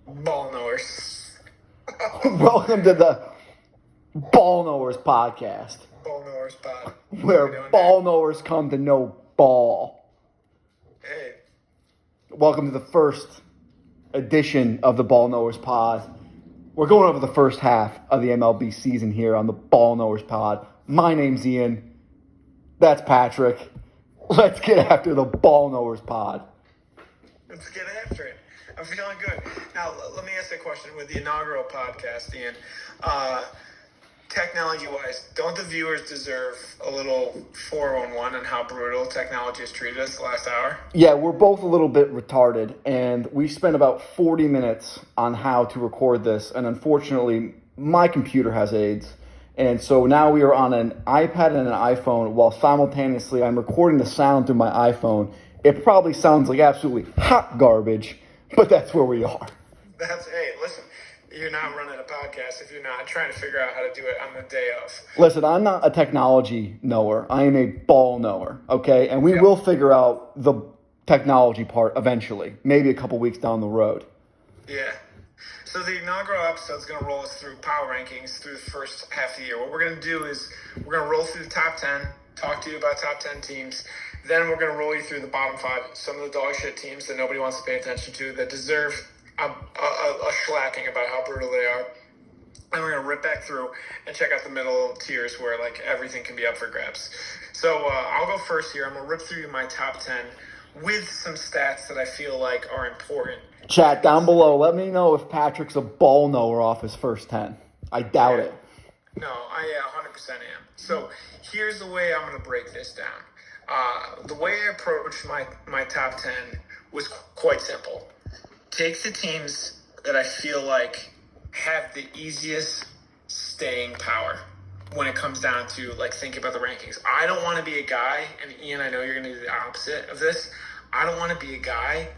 Ball knowers. Welcome to the Ball Knowers podcast, Ball knowers pod. where ball knowers come to know ball. Hey, Welcome to the first edition of the Ball Knowers pod. We're going over the first half of the MLB season here on the Ball Knowers pod. My name's Ian. That's Patrick. Let's get after the Ball Knowers pod. let's get after it. I'm feeling good. Now, let me ask you a question with the inaugural podcast, Ian. Technology-wise, don't the viewers deserve a little 411 on how brutal technology has treated us the last hour? Yeah, we're both a little bit retarded, and we spent about 40 minutes on how to record this, and unfortunately, my computer has AIDS, and so now we are on an iPad and an iPhone, while simultaneously I'm recording the sound through my iPhone. It probably sounds like absolutely hot garbage, but that's where we are. Hey, listen, you're not running a podcast if you're not trying to figure out how to do it on the day of. Listen, I'm not a technology knower. I am a ball knower, okay? And we will figure out the technology part eventually, maybe a couple weeks down the road. Yeah. So the inaugural episode is going to roll us through power rankings through the first half of the year. What we're going to do is we're going to roll through the top 10, talk to you about top 10 teams. Then we're going to roll you through the bottom 5, some of the dog shit teams that nobody wants to pay attention to that deserve a shellacking about how brutal they are. And we're going to rip back through and check out the middle tiers where like everything can be up for grabs. So I'll go first here. I'm going to rip through my top 10 with some stats that I feel like are important. Chat down below. Let me know if Patrick's a ball knower off his first 10. I doubt it. No, I 100% am. So here's the way I'm going to break this down. The way I approached my top 10 was quite simple. Take the teams that I feel like have the easiest staying power when it comes down to like thinking about the rankings. I don't want to be a guy, and Ian, I know you're going to do the opposite of this. I don't want to be a guy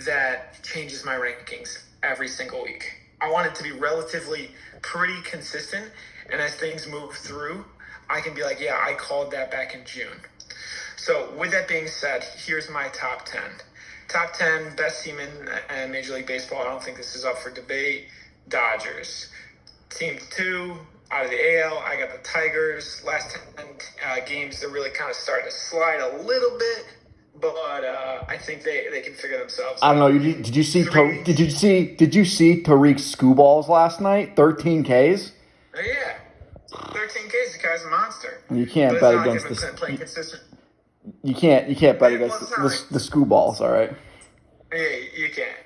that changes my rankings every single week. I want it to be relatively pretty consistent, and as things move through, I can be like, yeah, I called that back in June. So with that being said, here's my top 10. Top 10 best team in Major League Baseball. I don't think this is up for debate. Dodgers. Team 2 out of the AL, I got the Tigers. Last 10 games, they're really kind of starting to slide a little bit, but I think they can figure themselves out. I don't know. Did you see Tariq's Screwballs last night? 13 Ks. Oh, yeah, 13 Ks. The guy's a monster. You can't bet against this. Playing consistent. You can't bet against the Screwballs. All right. Hey, you can't.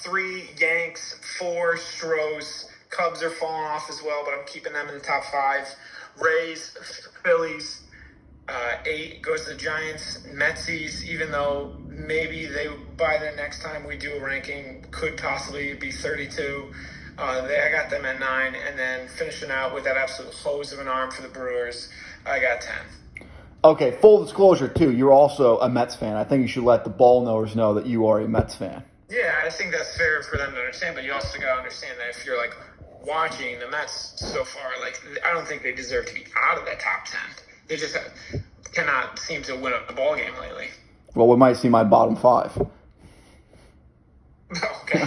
3 Yanks, 4 Stros. Cubs are falling off as well, but I'm keeping them in the top 5. Rays, Phillies, 8 goes to the Giants. Metsies, even though maybe they, by the next time we do a ranking, could possibly be 32. I got them at 9. And then finishing out with that absolute hose of an arm for the Brewers, I got 10. Okay, full disclosure, too, you're also a Mets fan. I think you should let the ball knowers know that you are a Mets fan. Yeah, I think that's fair for them to understand, but you also got to understand that if you're, like, watching the Mets so far, like, I don't think they deserve to be out of that top 10. They just cannot seem to win a ball game lately. Well, we might see my bottom 5. Okay.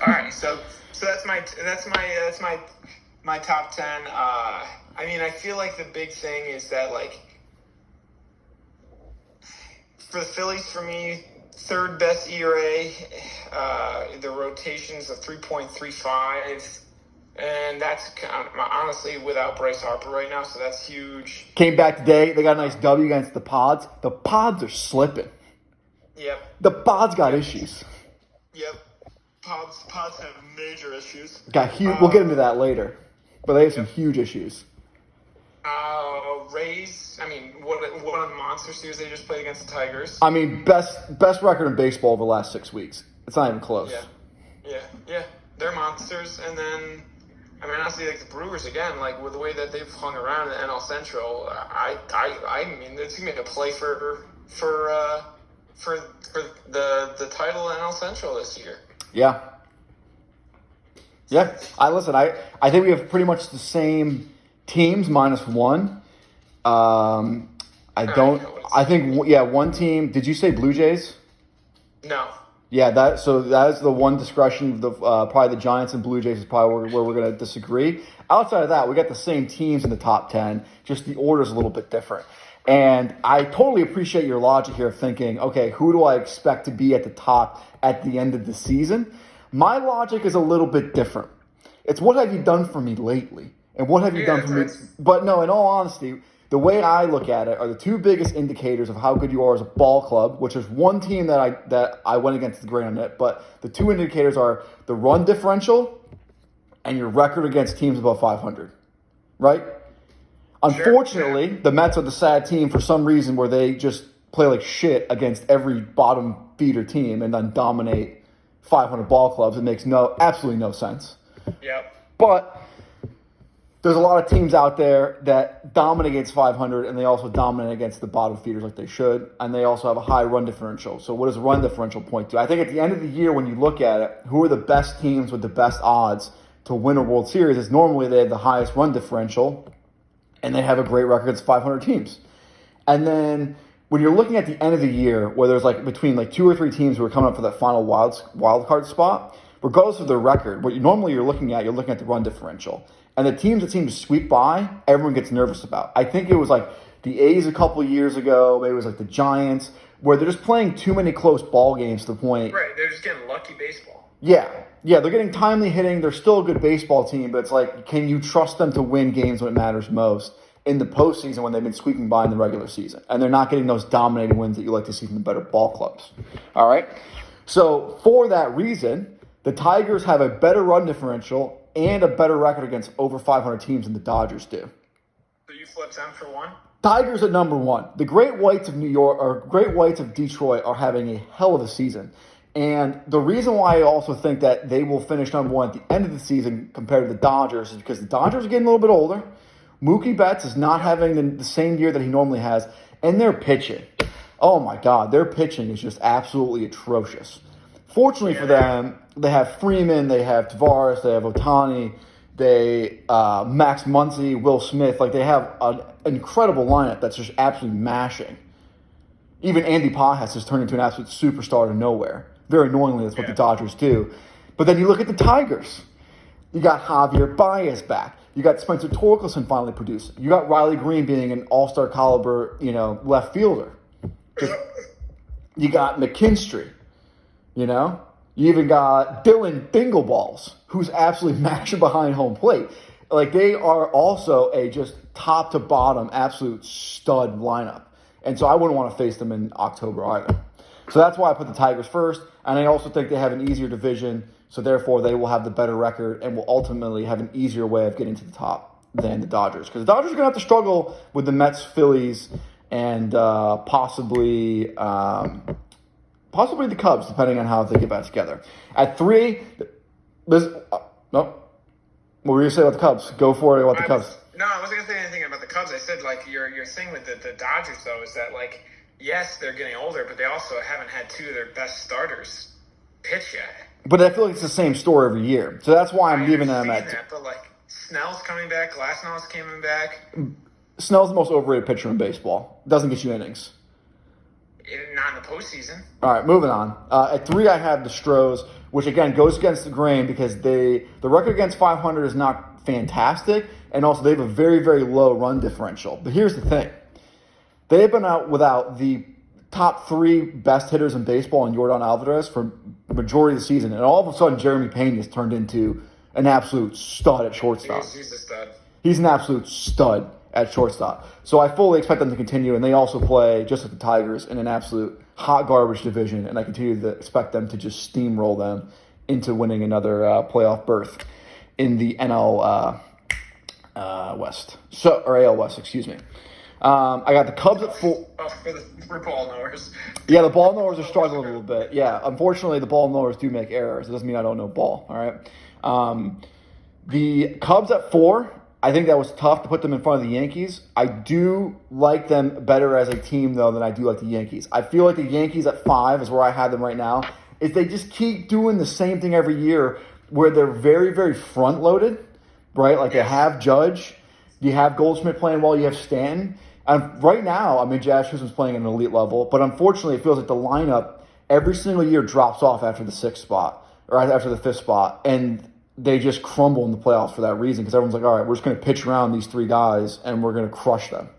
All right, so that's my top 10. I mean, I feel like the big thing is that, like, for the Phillies, for me, third best ERA. The rotation's a 3.35, and that's honestly without Bryce Harper right now, so that's huge. Came back today. They got a nice W against the Pods. The Pods are slipping. Yep. The Pods got issues. Yep. Pods have major issues. We'll get into that later, but they have some huge issues. Rays, I mean, what a monster series they just played against the Tigers. I mean, best record in baseball over the last 6 weeks. It's not even close. Yeah. They're monsters. And then, I mean, honestly, like the Brewers, again, like with the way that they've hung around in the NL Central, I mean, it's going to be a play for the title in NL Central this year. Yeah. I think we have pretty much the same teams minus 1. I think one team. Did you say Blue Jays? No. Yeah, that is the one discretion of the probably the Giants and Blue Jays is probably where we're going to disagree. Outside of that, we got the same teams in the top 10, just the order's a little bit different. And I totally appreciate your logic here of thinking, okay, who do I expect to be at the top at the end of the season? My logic is a little bit different. It's what have you done for me lately? And what have you done for me? But no, in all honesty, the way I look at it are the two biggest indicators of how good you are as a ball club, which is one team that I went against the grain on it. But the two indicators are the run differential and your record against teams above 500, right? Unfortunately, the Mets are the sad team for some reason where they just play like shit against every bottom feeder team and then dominate 500 ball clubs. It makes absolutely no sense. Yep. But there's a lot of teams out there that dominate against 500, and they also dominate against the bottom feeders like they should, and they also have a high run differential. So what does run differential point to? I think at the end of the year when you look at it, who are the best teams with the best odds to win a World Series is normally they have the highest run differential, and they have a great record against 500 teams. And then when you're looking at the end of the year where there's like between like 2 or 3 teams who are coming up for that final wild card spot, regardless of their record, what you're looking at the run differential. And the teams that seem to squeak by, everyone gets nervous about. I think it was like the A's a couple of years ago, maybe it was like the Giants, where they're just playing too many close ball games to the point. Right, they're just getting lucky baseball. Yeah, they're getting timely hitting. They're still a good baseball team, but it's like, can you trust them to win games when it matters most in the postseason when they've been squeaking by in the regular season? And they're not getting those dominating wins that you like to see from the better ball clubs. All right? So for that reason, the Tigers have a better run differential and a better record against over 500 teams than the Dodgers do. So you flip them for one? Tigers at number 1. The Great Whites of New York or Great Whites of Detroit are having a hell of a season. And the reason why I also think that they will finish number 1 at the end of the season compared to the Dodgers is because the Dodgers are getting a little bit older. Mookie Betts is not having the same year that he normally has. And they're pitching. Oh my God, their pitching is just absolutely atrocious. Fortunately for them, they have Freeman, they have Tavares, they have Ohtani, Max Muncy, Will Smith. Like, they have an incredible lineup that's just absolutely mashing. Even Andy Pajas has turned into an absolute superstar to nowhere. Very annoyingly, that's what the Dodgers do. But then you look at the Tigers. You got Javier Baez back. You got Spencer Torkelson finally producing. You got Riley Green being an all-star caliber, left fielder. You got McKinstry. You even got Dylan Dingleballs, who's absolutely mashing behind home plate. Like, they are also a just top to bottom absolute stud lineup. And so I wouldn't want to face them in October either. So that's why I put the Tigers first. And I also think they have an easier division. So therefore, they will have the better record and will ultimately have an easier way of getting to the top than the Dodgers. Because the Dodgers are going to have to struggle with the Mets, Phillies, and possibly the Cubs, depending on how they get back together. At 3, no. What were you going to say about the Cubs? Go for it about the Cubs. I wasn't going to say anything about the Cubs. I said, like, your thing with the Dodgers, though, is that, like, yes, they're getting older, but they also haven't had 2 of their best starters pitch yet. But I feel like it's the same story every year. So that's why I'm leaving them at... that, but, like, Snell's coming back. Glasnow's coming back. Snell's the most overrated pitcher in baseball. Doesn't get you innings. Not in the postseason. All right, moving on. At 3, I have the Stros, which, again, goes against the grain because the record against 500 is not fantastic, and also they have a very, very low run differential. But here's the thing. They have been out without the top 3 best hitters in baseball in Yordan Alvarez for the majority of the season, and all of a sudden Jeremy Pena has turned into an absolute stud at shortstop. He's a stud. He's an absolute stud at shortstop. So I fully expect them to continue, and they also play, just like the Tigers, in an absolute hot garbage division, and I continue to expect them to just steamroll them into winning another playoff berth in the NL West. Or AL West, excuse me. I got the Cubs at 4. For ball knowers. Yeah, the ball knowers are struggling a little bit. Yeah, unfortunately, the ball knowers do make errors. It doesn't mean I don't know ball, all right? The Cubs at 4, I think that was tough to put them in front of the Yankees. I do like them better as a team, though, than I do like the Yankees. I feel like the Yankees at 5 is where I have them right now, is they just keep doing the same thing every year where they're very, very front-loaded, right? Like, they have Judge, you have Goldschmidt playing well, you have Stanton. And right now, I mean, Jazz Chisholm's playing at an elite level, but unfortunately, it feels like the lineup every single year drops off after the 6th spot or after the 5th spot, and they just crumble in the playoffs for that reason because everyone's like, all right, we're just going to pitch around these 3 guys and we're going to crush them.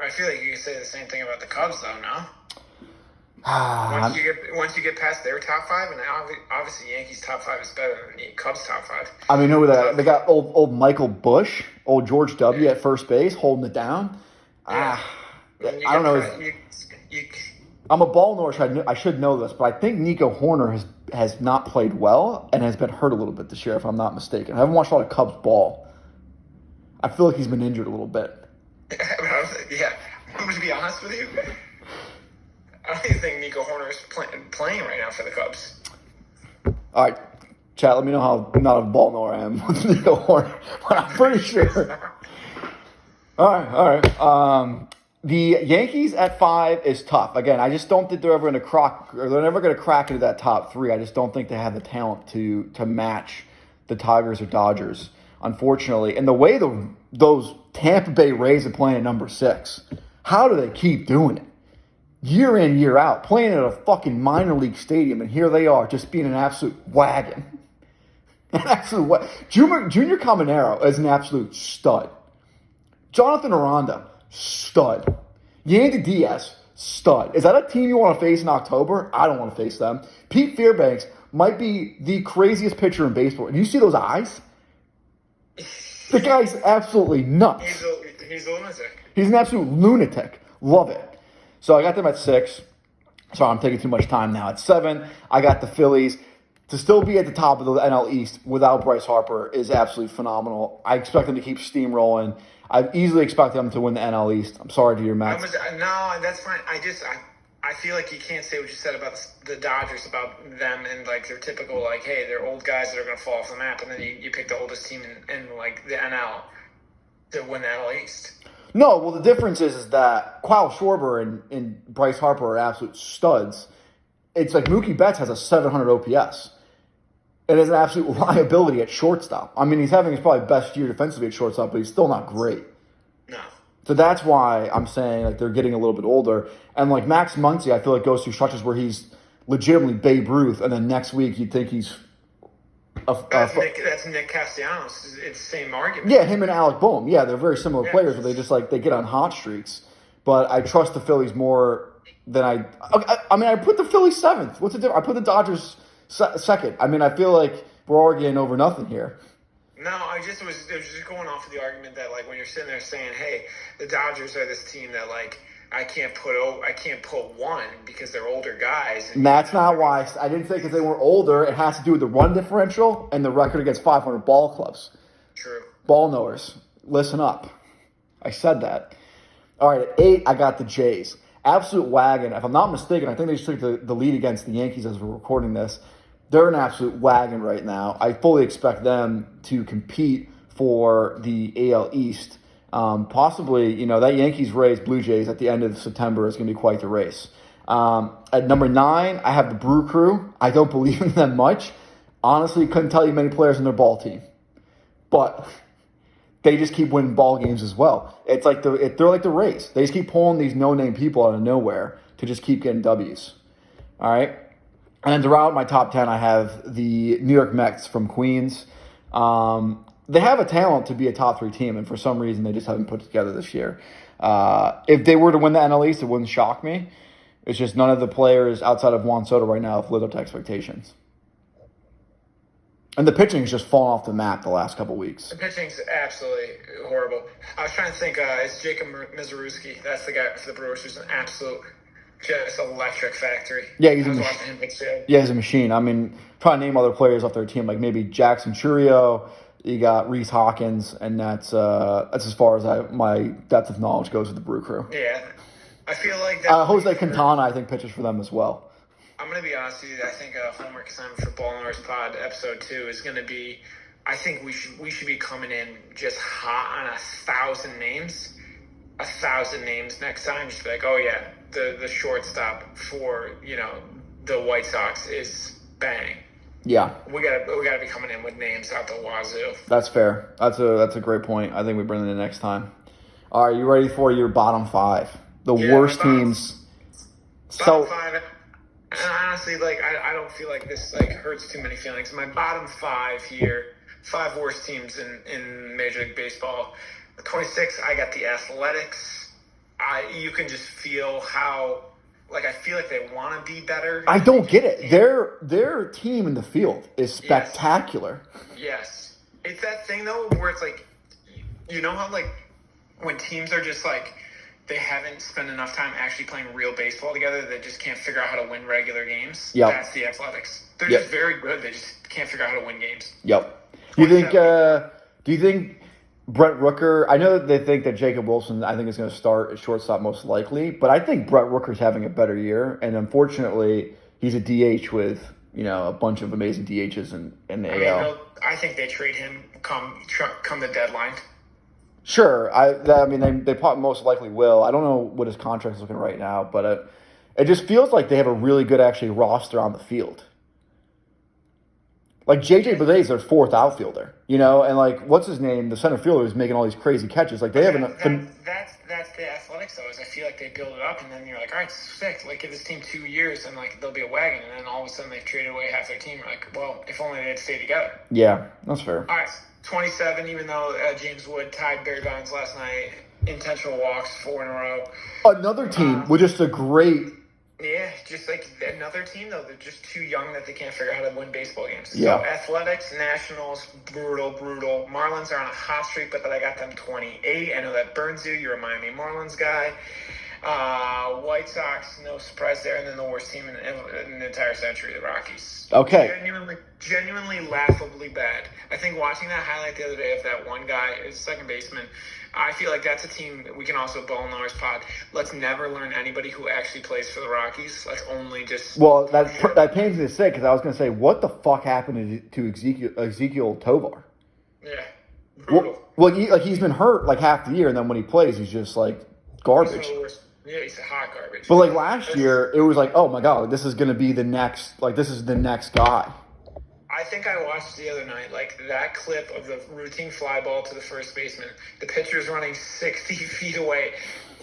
I feel like you can say the same thing about the Cubs, though, no? Once you get past their top 5, and obviously Yankees top 5 is better than the Cubs top 5. I mean, know that they got old Michael Bush, old George W. at first base, holding it down. Yeah. I don't know. I'm a ball Norse. I should know this, but I think Nico Horner has not played well and has been hurt a little bit this year, if I'm not mistaken. I haven't watched a lot of Cubs ball. I feel like he's been injured a little bit. Yeah, I'm going to be honest with you. I don't even think Nico Horner is playing right now for the Cubs. All right, chat, let me know how not a ball knower I am with Nico Horner, but I'm pretty sure. All right. The Yankees at 5 is tough. Again, I just don't think they're ever going to crack into that top 3. I just don't think they have the talent to match the Tigers or Dodgers, unfortunately. And the way those Tampa Bay Rays are playing at number 6, how do they keep doing it? Year in, year out, playing at a fucking minor league stadium, and here they are just being an absolute wagon. Junior Caminero is an absolute stud. Jonathan Aranda, stud. Yandy Diaz, stud. Is that a team you want to face in October? I don't want to face them. Pete Fairbanks might be the craziest pitcher in baseball. Do you see those eyes? The guy's absolutely nuts. He's a lunatic. He's an absolute lunatic. Love it. So I got them at 6. Sorry, I'm taking too much time now. At 7, I got the Phillies. To still be at the top of the NL East without Bryce Harper is absolutely phenomenal. I expect them to keep steamrolling. I easily expect them to win the NL East. I'm sorry to your Mets. No, that's fine. I feel like you can't say what you said about the Dodgers, about them and like their typical like, hey, they're old guys that are going to fall off the map, and then you pick the oldest team in like the NL to win the NL East. No, well, the difference is that Kyle Schwarber and Bryce Harper are absolute studs. It's like Mookie Betts has a 700 OPS. And is an absolute liability at shortstop. I mean, he's having his probably best year defensively at shortstop, but he's still not great. No. So that's why I'm saying like they're getting a little bit older. And like Max Muncy, I feel like goes through stretches where he's legitimately Babe Ruth, and then next week you'd think he's that's Nick Castellanos. It's the same argument. Yeah, him and Alec Boehm. Yeah, they're very similar players, but they just like they get on hot streaks. But I trust the Phillies more than I put the Phillies 7th. What's the difference? I put the Dodgers 2nd. I mean, I feel like we're arguing over nothing here. No, I was just going off of the argument that like when you're sitting there saying, "Hey, the Dodgers are this team that like I can't put one because they're older guys." And that's not why I didn't say because they were older. It has to do with the run differential and the record against 500 ball clubs. True. Ball knowers, listen up. I said that. All right, at 8, I got the Jays. Absolute wagon. If I'm not mistaken, I think they just took the lead against the Yankees as we're recording this. They're an absolute wagon right now. I fully expect them to compete for the AL East. Possibly, that Yankees-Rays Blue Jays at the end of September is going to be quite the race. At number 9, I have the Brew Crew. I don't believe in them much. Honestly, couldn't tell you many players in their ball team. But they just keep winning ball games as well. It's like they're like the Rays. They just keep pulling these no-name people out of nowhere to just keep getting W's. All right? And then throughout my top 10, I have the New York Mets from Queens. They have a talent to be a top 3 team, and for some reason they just haven't put it together this year. If they were to win the NL East, it wouldn't shock me. It's just none of the players outside of Juan Soto right now have lived up to expectations. And the pitching has just fallen off the map the last couple weeks. The pitching's absolutely horrible. I was trying to think, it's Jacob Mizorowski. That's the guy for the Brewers who's an absolute just electric factory. Yeah, he's a machine. I mean, trying to name other players off their team, like maybe Jackson Churio. You got Reese Hawkins, and that's as far as my depth of knowledge goes with the Brew Crew. Yeah, I feel like Jose Quintana, I think, pitches for them as well. I'm going to be honest with you. I think a homework assignment for Ball North Pod episode 2 is going to be. I think we should be coming in just hot on 1,000 names. 1,000 names next time. Just be like, oh yeah, the shortstop for the White Sox is bang. Yeah, we gotta be coming in with names out the wazoo. That's fair. That's a great point. I think we bring it in next time. All right, you ready for your bottom 5? The worst teams. Bottom 5. And honestly, like I don't feel like this like hurts too many feelings. My bottom five here, five worst teams in Major League Baseball. 26, I got the Athletics. You can just feel how like I feel like they want to be better. I don't get it. Their team in the field is spectacular. Yes. It's that thing though where it's like you know how like when teams are just like they haven't spent enough time actually playing real baseball together, they just can't figure out how to win regular games. Yep. That's the Athletics. They're just very good. They just can't figure out how to win games. Yep. Do you think Brett Rooker, I know that they think that Jacob Wilson, I think, is going to start at shortstop most likely, but I think Brett Rooker's having a better year, and unfortunately, he's a DH with, a bunch of amazing DHs in the AL. I think they trade him come the deadline. Sure. They probably most likely will. I don't know what his contract's looking right now, but it just feels like they have a really good, actually, roster on the field. Like, J.J. Bleday is their fourth outfielder, and, like, what's his name? The center fielder is making all these crazy catches. Like, they have That's the Athletics, though, is I feel like they build it up, and then you're like, all right, sick. Like, give this team 2 years, and, like, they'll be a wagon, and then all of a sudden they've traded away half their team. You're like, well, if only they'd stay together. Yeah, that's fair. All right, 27, even though James Wood tied Barry Bonds last night, intentional walks, 4 in a row. Another team with just a great... Yeah, just like another team, though. They're just too young that they can't figure out how to win baseball games. Yeah. So Athletics, Nationals, brutal. Marlins are on a hot streak, but then I got them 28. I know that burns you. You're a Miami Marlins guy. White Sox, no surprise there. And then the worst team in the entire century, the Rockies. Okay. Genuinely laughably bad. I think watching that highlight the other day of that one guy, his second baseman, I feel like that's a team that we can also ball in ours pod. Let's never learn anybody who actually plays for the Rockies. Let's only just... Well, that pains me to say because I was going to say, what the fuck happened to Ezekiel Tovar? Yeah, brutal. Well, he's been hurt like half the year, and then when he plays, he's just like garbage. Yeah, he's hot garbage. But like last year, it was like, oh my god, this is going to be the next guy. I think I watched the other night, like that clip of the routine fly ball to the first baseman. The pitcher's running 60 feet away,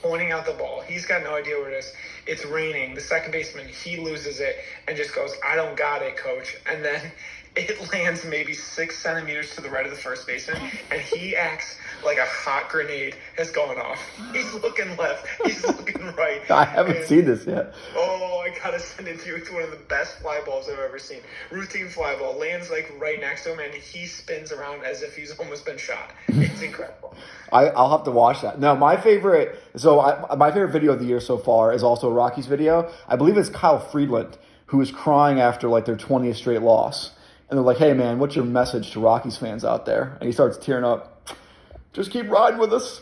pointing out the ball. He's got no idea where it is. It's raining. The second baseman, he loses it and just goes, I don't got it, coach. And then it lands maybe 6 centimeters to the right of the first baseman, and he acts like a hot grenade has gone off. He's looking left. He's looking right. I haven't seen this yet. Oh, I gotta send it to you. It's one of the best fly balls I've ever seen. Routine fly ball lands like right next to him, and he spins around as if he's almost been shot. It's incredible. I'll have to watch that. No, my favorite video of the year so far is also a Rockies video. I believe it's Kyle Friedland, who is crying after like their 20th straight loss. And they're like, hey, man, what's your message to Rockies fans out there? And he starts tearing up. Just keep riding with us.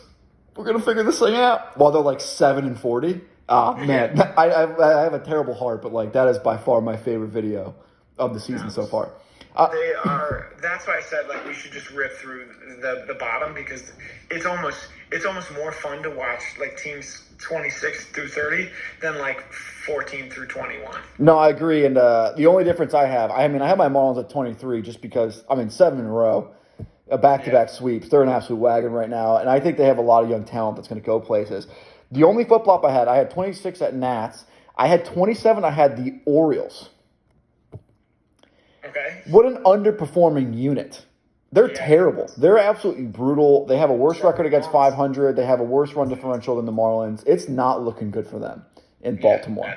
We're going to figure this thing out. While they're like 7-40. Oh, man. I have a terrible heart, but like that is by far my favorite video of the season so far. They are. That's why I said like we should just rip through the bottom because it's almost more fun to watch like teams 26 through 30 than like 14 through 21. No, I agree. And the only difference I have my Marlins at 23 just because I'm in 7 in a row, back-to-back sweeps. They're an absolute wagon right now, and I think they have a lot of young talent that's going to go places. The only flip-flop I had 26 at Nats. I had 27. I had the Orioles. Okay. What an underperforming unit. They're terrible. They're absolutely brutal. They have a worse record against 500. They have a worse run differential than the Marlins. It's not looking good for them in Baltimore.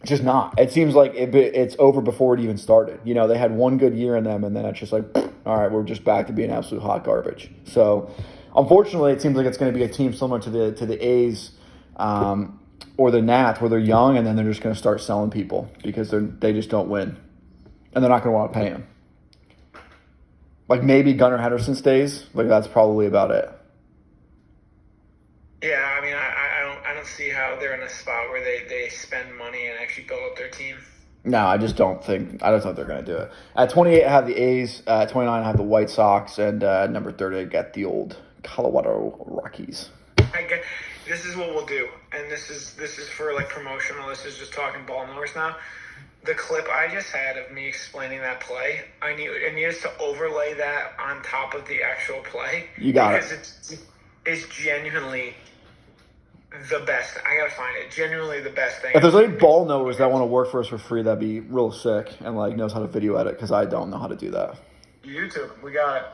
Just not. It seems like it's over before it even started. They had one good year in them, and then it's just like, all right, we're just back to being absolute hot garbage. So, unfortunately, it seems like it's going to be a team similar to the A's or the Nats, where they're young, and then they're just going to start selling people because they just don't win, and they're not going to want to pay them. Like maybe Gunnar Henderson stays. Like that's probably about it. Yeah, I mean, I don't see how they're in a spot where they spend money and actually build up their team. No, I don't think they're going to do it. At 28, I have the A's. At 29, I have the White Sox, and number 30, I got the old Colorado Rockies. This is what we'll do, and this is for like promotional. This is just talking ball numbers now. The clip I just had of me explaining that play, I need us to overlay that on top of the actual play. You got it. Because it's genuinely the best. I gotta find it. Genuinely the best thing. If there's any ball knowers that want to work for us for free, that'd be real sick and like knows how to video edit because I don't know how to do that. YouTube, we got it.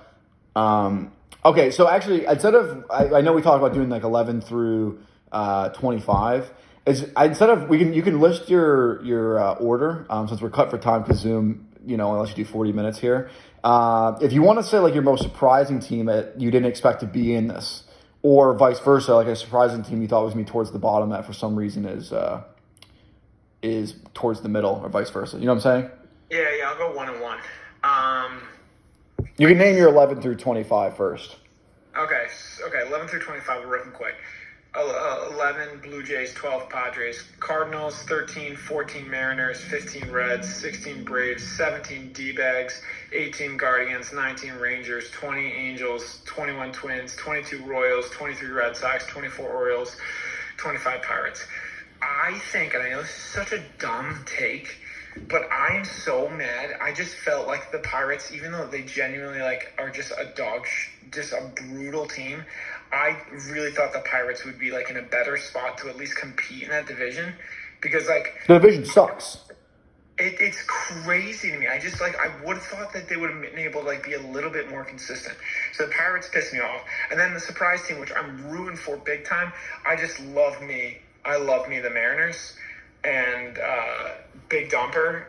Okay, so actually, instead of I know we talked about doing like 11 through 25. Instead of you can list your order since we're cut for time because Zoom unless you do 40 minutes here. If you want to say like your most surprising team that you didn't expect to be in this, or vice versa, like a surprising team you thought was going to be towards the bottom that for some reason is towards the middle, or vice versa. You know what I'm saying? Yeah, I'll go 1-1. You can name your 11 through 25 first. Okay, 11 through 25, we're ripping quick. 11 Blue Jays, 12 Padres, Cardinals, 13, 14 Mariners, 15 Reds, 16 Braves, 17 D-Bags, 18 Guardians, 19 Rangers, 20 Angels, 21 Twins, 22 Royals, 23 Red Sox, 24 Orioles, 25 Pirates. I think, and I know this is such a dumb take, but I am so mad. I just felt like the Pirates, even though they genuinely are just just a brutal team, I really thought the Pirates would be in a better spot to at least compete in that division because the division sucks. It's crazy to me. I just I would have thought that they would have been able to be a little bit more consistent. So the Pirates pissed me off, and then the surprise team, which I'm rooting for big time. I love me the Mariners, and Big Dumper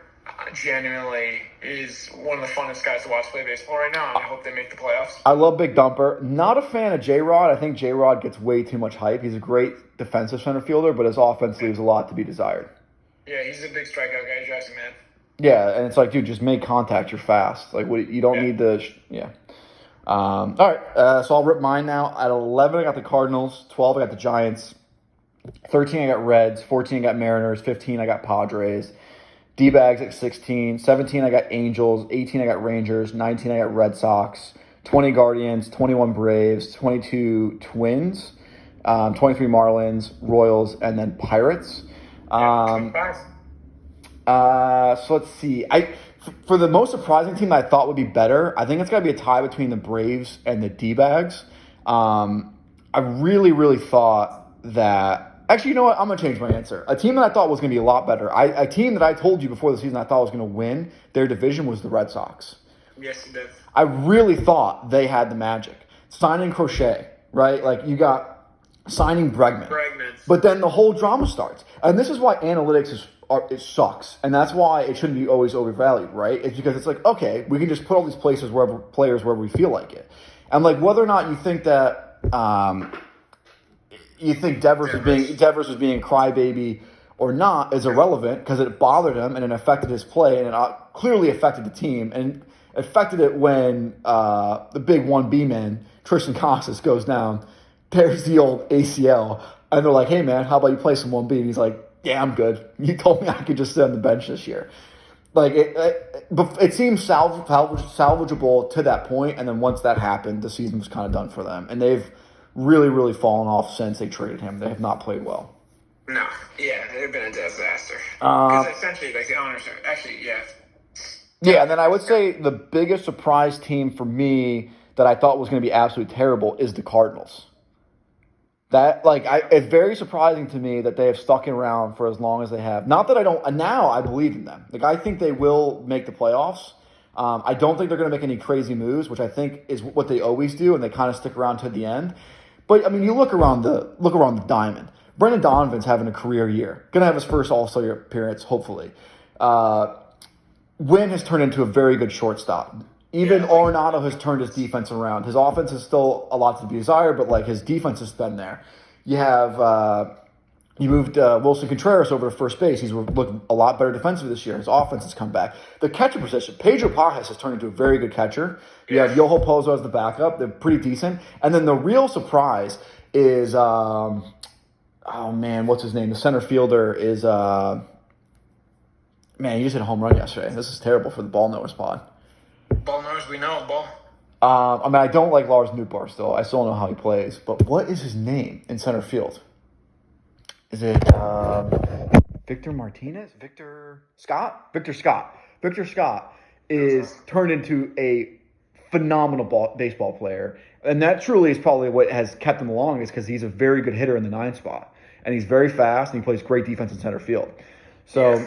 genuinely is one of the funnest guys to watch play baseball right now, and I hope they make the playoffs. I love Big Dumper. Not a fan of J-Rod. I think J-Rod gets way too much hype. He's a great defensive center fielder, but his offense leaves a lot to be desired. Yeah, he's a big strikeout guy. He drives me mad. Yeah, and it's dude, just make contact. You're fast. You don't need the yeah. All right, so I'll rip mine now. At 11, I got the Cardinals. 12, I got the Giants. 13, I got Reds. 14, I got Mariners. 15, I got Padres. D-Bags at 16. 17, I got Angels. 18, I got Rangers. 19, I got Red Sox. 20 Guardians. 21 Braves. 22 Twins. 23 Marlins, Royals, and then Pirates. So let's see. For the most surprising team that I thought would be better, I think it's got to be a tie between the Braves and the D-Bags. I really, really thought that... Actually, you know what? I'm going to change my answer. A team that I thought was going to be a lot better. A team that I told you before the season I thought was going to win their division was the Red Sox. Yes, you did. I really thought they had the magic. Signing Crochet, right? You got signing Bregman. But then the whole drama starts. And this is why analytics it sucks. And that's why it shouldn't be always overvalued, right? It's because it's okay, we can just put all these players wherever we feel like it. And whether or not you think that Devers was being a crybaby or not is irrelevant because it bothered him and it affected his play and it clearly affected the team and affected it when the big 1B man, Tristan Casas, goes down, tears the old ACL, and they're like, hey man, how about you play some 1B? And he's like, yeah, I'm good. You told me I could just sit on the bench this year. It seems salvageable to that point, and then once that happened, the season was kind of done for them. And they've really, really fallen off since they traded him. They have not played well. No. Yeah, they've been a disaster. Because essentially, the owners are actually, yeah. Yeah, and then I would say the biggest surprise team for me that I thought was going to be absolutely terrible is the Cardinals. It's very surprising to me that they have stuck around for as long as they have. Not that I don't, now I believe in them. I think they will make the playoffs. I don't think they're going to make any crazy moves, which I think is what they always do, and they kind of stick around to the end. But I mean, you look around the diamond. Brendan Donovan's having a career year. Going to have his first All-Star appearance, hopefully. Wynn has turned into a very good shortstop. Even Arenado has turned his defense around. His offense is still a lot to be desired, but his defense has been there. You have you moved Wilson Contreras over to first base. He's looked a lot better defensively this year. His offense has come back. The catcher position, Pedro Pajes has turned into a very good catcher. You have Yoho Pozo as the backup. They're pretty decent. And then the real surprise is, what's his name? The center fielder is, he just hit a home run yesterday. This is terrible for the Ball Knowers pod. Ball Knowers, we know Ball. I don't like Lars Nootbaar still. I still don't know how he plays. But what is his name in center field? Is it Victor Martinez? Victor Scott? Victor Scott. Victor Scott is turned into a phenomenal baseball player. And that truly is probably what has kept him along is because he's a very good hitter in the 9 spot. and he's very fast, and he plays great defense in center field. So,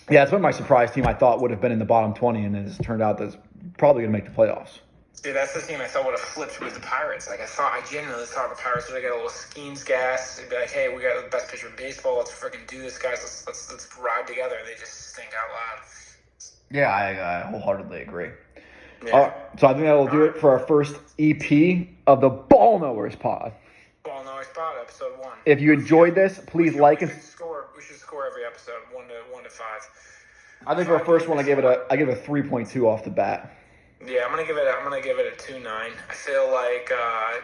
yeah, it's been my surprise team I thought would have been in the bottom 20, and it's turned out that it's probably going to make the playoffs. Dude, that's the team I thought would have flipped with the Pirates. Like, I genuinely thought the Pirates would have got a little Skeens gas. They'd be like, hey, we got the best pitcher in baseball. Let's freaking do this, guys. Let's ride together. They just stink out loud. Yeah, I wholeheartedly agree. Yeah. So I think that'll do it for our first EP of the Ball Knowers Pod. Ball Knowers Pod, episode 1. If you enjoyed this, please like and we should score every episode 1 to 5. I think for our first one, I give it a 3.2 off the bat. Yeah, I'm gonna give it a 2.9. I feel like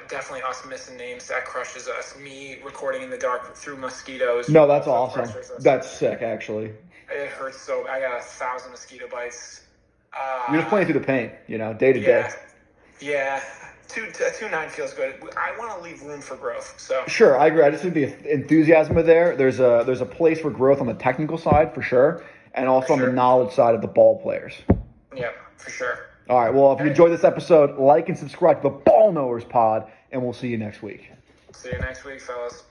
definitely us missing names that crushes us. Me recording in the dark through mosquitoes. No, that's awesome. That's sick, actually. It hurts so. I got 1,000 mosquito bites. You're just playing through the pain, day to day. Yeah. 2.9 feels good. I want to leave room for growth. So sure, I agree. I just think the enthusiasm is there. There's a place for growth on the technical side for sure, and also on the knowledge side of the ball players. Yeah, for sure. All right. Well, if you enjoyed this episode, like and subscribe to the Ball Knowers Pod, and we'll see you next week. See you next week, fellas.